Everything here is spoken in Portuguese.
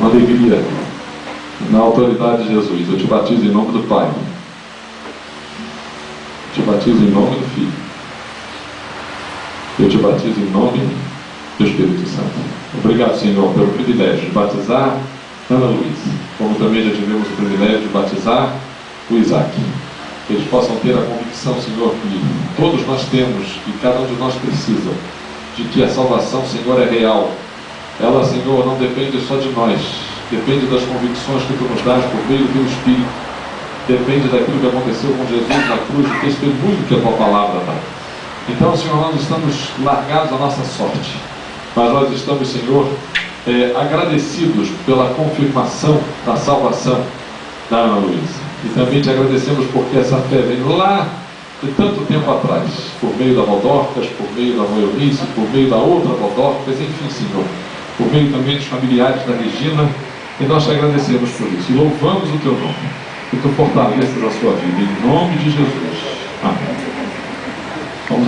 uma alegria, na autoridade de Jesus. Eu te batizo em nome do Pai, eu te batizo em nome do Filho, eu te batizo em nome do Espírito Santo. Obrigado, Senhor, pelo privilégio de batizar Ana Luísa, como também já tivemos o privilégio de batizar o Isaac. Que eles possam ter a convicção, Senhor, que todos nós temos, que cada um de nós precisa, de que a salvação, Senhor, é real. Ela, Senhor, não depende só de nós, depende das convicções que Tu nos dás por meio do Teu Espírito, depende daquilo que aconteceu com Jesus na cruz, do testemunho que a Tua palavra dá. Então, Senhor, nós estamos largados à nossa sorte, mas nós estamos, Senhor, agradecidos pela confirmação da salvação da Ana Luísa. E também te agradecemos porque essa fé vem lá de tanto tempo atrás, por meio da Vodorcas, por meio da Mãe Eunice, por meio da outra Vodorcas, enfim, Senhor, por meio também dos familiares da Regina, e nós te agradecemos por isso, e louvamos o Teu nome, que Tu fortaleças a sua vida, em nome de Jesus. Amém. Vamos